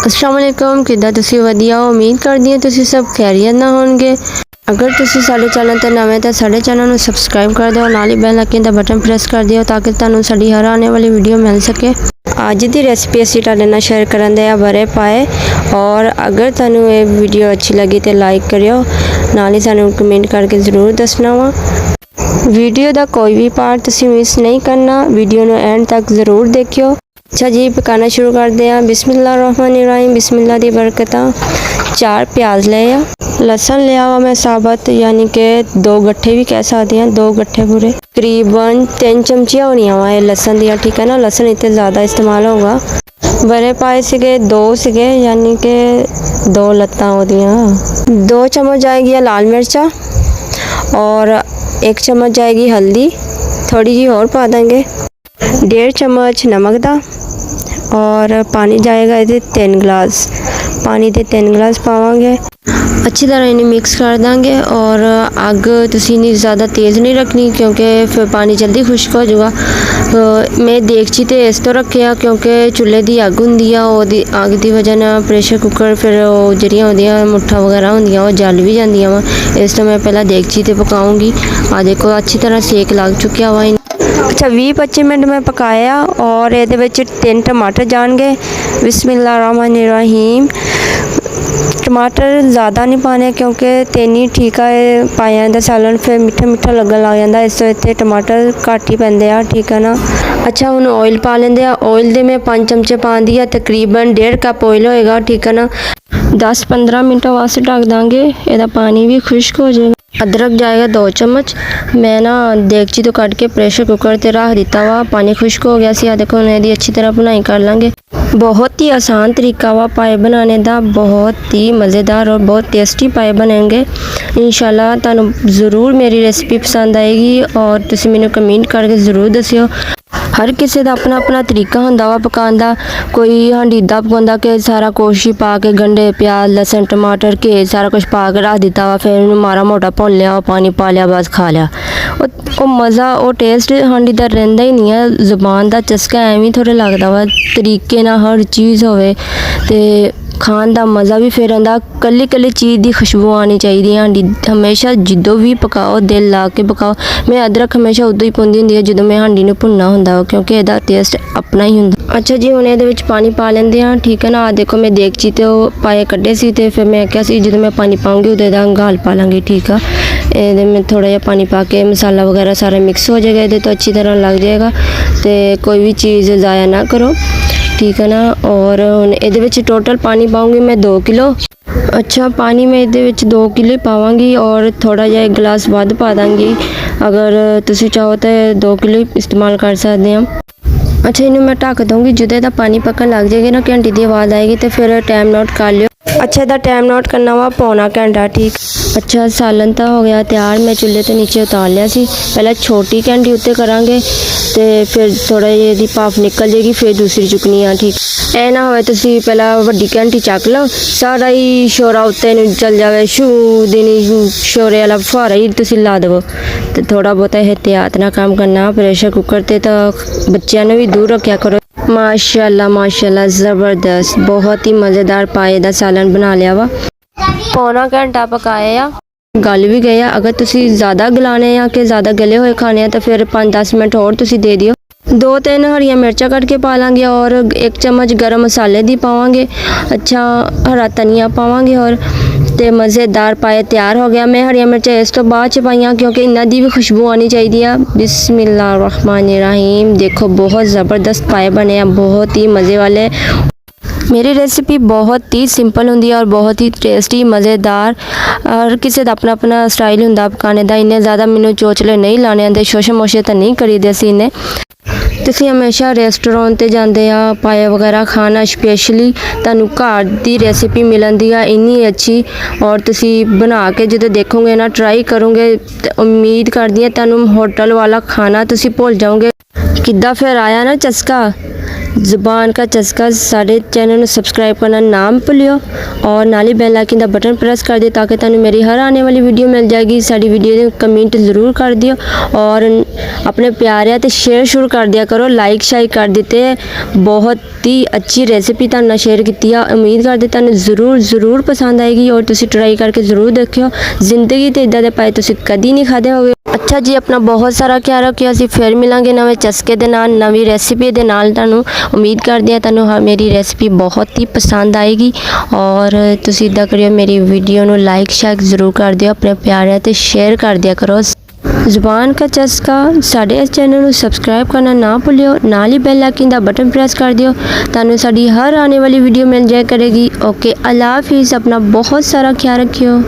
अस्सलाम वालेकुम, किद्दां तुसीं वधिया हो। उम्मीद करदी हां तुसीं सब खैरियत नाल होणगे। अगर तुसीं साडे चैनल ते नवें तां साडे चैनल नूं सबसक्राइब कर दिओ, नाल ही बैल आइकन दा बटन प्रेस कर दिओ ताकि तुहानूं साडी हर आने वाली वीडियो मिल सके। अज दी रेसिपी असीं तुहाडे नाल शेयर करन दे आ बड़े पाए। और अगर तुहानूं ये वीडियो अच्छी लगी तो लाइक करियो, नाल ही सानूं कमेंट करके ज़रूर दसना वा। वीडियो दा कोई भी पार्ट तुसीं मिस नहीं करना, वीडियो नूं एंड तक ज़रूर देखियो। अच्छा जी, पकाना शुरू करते हैं। बिस्मिल्लाहिर्रहमानिर्रहीम, बिस्मिल्लाह दी बरकत। 4 प्याज ले आ, लसन लिया वा मैं साबत, यानी कि 2 गट्ठे भी कह सकते हैं, 2 गट्ठे पूरे। तकरीबन 3 चमचियाँ होनियां वा लसन दियां, ठीक है ना। लसन इतने ज़्यादा इस्तेमाल होगा। बड़े पाए सीगे 2 सीगे, यानी कि 2 लत्तां ओदियां। 2 चम्मच जाएगी लाल मिर्चा और 1 चम्मच जाएगी हल्दी, थोड़ी जी और पा देंगे। 1.5 चम्मच नमक दा और पानी जाएगा ये 3 गिलास, पानी के 3 गिलास पावांगे। अच्छी तरह इन्हें मिक्स कर देंगे। और अग तुसीं इन्नी ज़्यादा तेज़ नहीं रखनी क्योंकि फिर पानी जल्दी खुश्क हो जाएगा। तो मैं देगची ते इस तो रखे क्योंकि चूल्हे की अग होंदी आ, ओहदी अग की वजह ना प्रेशर कुकर फिर जड़ियाँ होंदियां मुट्ठा वगैरह होंदियां वो जल भी जांदियां वा। इस तो मैं पहला देगची ते पकाऊंगी। आ देखो अच्छी तरह सेक लग चुकिया वा। अच्छा 20-25 मिनट में पकाया और ये 3 टमाटर जाएंगे। बिस्मिल्लाहिर्रहमानिर्रहीम। टमाटर ज़्यादा नहीं पाने क्योंकि 3 ही ठीक है पाया जाता सालन, फिर मिठा मिठा लगन लग जाता, इस इतने टमाटर घट ही पैंदे आ, ठीक है ना। अच्छा हुण ऑयल पा लेंदे आ। ऑयल दे मैं 5 चमचे पाँदी आ, तकरीबन 1.5 कप ऑयल होएगा, ठीक है ना। 10-15 मिनट वास्ते ढक देंगे, यदा पानी भी खुश्क हो जाएगा। अदरक जाएगा 2 चम्मच। मैं ना देगची तो कट के प्रेशर कुकर ते रख दिता वा, पानी खुश्क हो गया सी। देखो इहदी अच्छी तरह भुनाई कर लेंगे। बहुत ही आसान तरीका वा पाए बनाने का, बहुत ही मज़ेदार और बहुत टेस्टी पाए बनेंगे। इंशाल्लाह तुहानूं ज़रूर मेरी रेसिपी पसंद आएगी और तुसीं मैनूं कमेंट करके ज़रूर दस्सिओ। हर किसी का अपना अपना तरीका होंदा वा पकाने का। कोई हांडी इदां पकाउंदा कि सारा कुछ ही पा के गंढे प्याज लसन टमाटर घेर सारा कुछ पा के रख दिता वा, फिर माड़ा मोटा भुन लिया, पानी पा लिया, बस खा लिया। वो मज़ा वो टेस्ट हांडी दा रहिंदा ही नहीं है। ज़ुबान का चस्का एवें थोड़ा लगता वा, तरीके ना हर चीज़ होवे ते खान का मज़ा भी फिर आंदा। कल्ली कल्ली चीज़ की खुशबू आनी चाहिए हांडी। हमेशा जो भी पकाओ दिल ला के पकाओ। मैं अदरक हमेशा उदों ही पाउंदी हुंदी है जो मैं हांडी नूं भुनना हुंदा, क्योंकि इसदा टेस्ट अपना ही हुंदा। अच्छा जी, हुण इहदे विच पानी पा लेंदे हां, ठीक है ना। देखो मैं देगची ते पाए कड्ढे सी ते फिर मैं क्या सी जो मैं पानी पाऊंगी उदे दा गाल पा लांगी, ठीक है। ये में थोड़ा जिहा पानी पा के मसाला वगैरह सारा मिक्स हो जाएगा, ये तो अच्छी तरह लग जाएगा। तो कोई भी चीज़ ज़ाया ना करो, ठीक है ना। और हुण इहदे विच टोटल पानी पाऊंगी मैं 2 किलो। अच्छा पानी मैं इहदे विच 2 किलो पावांगी और थोड़ा जिहा 1 गिलास वध पा दांगी। अगर तुसीं चाहो तो 2 किलो इस्तेमाल कर सकते हैं। अच्छा इन्हें मैं ढक दूँगी, जो दा पानी पकन लग जाएगी ना, घंटे की आवाज़ आएगी तो फिर टाइम नोट कर लियो। अच्छा इहदा टाइम नोट करना वा पौना घंटा, ठीक। अच्छा सालन तो हो गया तैयार, मैं चूल्हे तो नीचे उतार लिया सी। पहले छोटी घंटी उत्ते करांगे तो फिर थोड़ा जी भाप निकल जाएगी, फिर दूसरी चुकनी आ, ठीक। ए ना होवे तुसीं पहला वड्डी घंटी चक लो, सारा ही शोरा उत्ते नूं चल जाए, शू देनी शोरे वाला फुहारा ही तुसीं ला देवो। तो थोड़ा बहुत एहतियात ना काम करना। प्रेशर कुकर ते तो बच्चों ने भी दूर रखा करो। माशाल्लाह माशाल्लाह ज़बरदस्त, बहुत ही मज़ेदार पाए दा सालन बना लिया वा। पौना घंटा पकाया, गल भी गया। अगर तुसीं ज़्यादा गलाने या कि ज़्यादा गले हुए खाने तो फिर 5-10 मिनट और तुसीं दे दियो। 2-3 हरियां मिर्चा कट के पा लांगे और 1 चम्मच गरम मसाले दी पावांगे। अच्छा हरा धनिया पावांगे और ते मज़ेदार पाए तैयार हो गया। मैं हरियां मिर्चा इस तो बाद च पाइयां क्योंकि इन्हां दी भी खुशबू आनी चाहिए। बिस्मिल्लाहिर्रहमानिर्रहीम। देखो बहुत ज़बरदस्त पाए बने हैं, बहुत ही मज़े वाले। मेरी रेसिपी बहुत ही सिंपल होंदी है और बहुत ही टेस्टी मज़ेदार। और किसी का अपना अपना स्टाइल होंदा पकाने का। इन्ने ज़्यादा मैनूं चोचले नहीं लाने आंदे, शोशे मोशे तो नहीं करीदे असीं इन्ने। तुसीं हमेशा रेस्टोरेंट ते जांदे आ पाए वगैरह खाना, स्पेशली तुहानूं घर दी रेसिपी मिलती है इन्नी अच्छी। और तुसीं बना के जो देखोगे ना, ट्राई करोगे तो उम्मीद करदी हां तुहानूं होटल वाला खाना तुसीं भुल जाओगे। किद्दां फिर आया ना चस्का। ਜ਼ੁਬਾਨ का चस्का ਸਾਡੇ ਚੈਨਲ ਨੂੰ ਸਬਸਕ੍ਰਾਈਬ ਕਰਨਾ ਨਾ ਭੁੱਲਿਓ और नाल ही बेल आइकन का बटन प्रेस कर दियो ताकि तुहानू मेरी हर आने वाली वीडियो मिल जाएगी। साडी वीडियो दे कमेंट ज़रूर कर दियो और अपने प्यारे ते शेयर शुरू कर दिया करो, लाइक शाइक कर देते। बहुत ही अच्छी रेसिपी तुहानू नाल शेयर की है, उम्मीद करते तुहानू ज़रूर पसंद आएगी और तुसी ट्राई करके ज़रूर देखियो। जिंदगी ते इदां दे पाए तुसी कदी नहीं खादे होगे। अच्छा जी, अपना बहुत सारा ख्याल रखियो। असीं फिर मिलांगे नवे चस्के दे नाल, नवी रेसिपी दे नाल। तुहानू उम्मीद करदे आ तुहानू मेरी रेसिपी बहुत ही पसंद आएगी और तुसी इदां करियो, मेरी वीडियो नू लाइक शाइक ज़रूर कर दियो, अपने प्यारे ते शेयर कर दिया करो। ज़ुबान का चस्का साडे इस चैनल को सब्सक्राइब करना ना भूलियो, नाल ही बेल आइकन दा बटन प्रेस कर दियो, ताकि साडी हर आने वाली वीडियो मिल जाया करेगी। ओके, अल्लाह हाफिज़। अपना बहुत सारा ख्याल रखियो।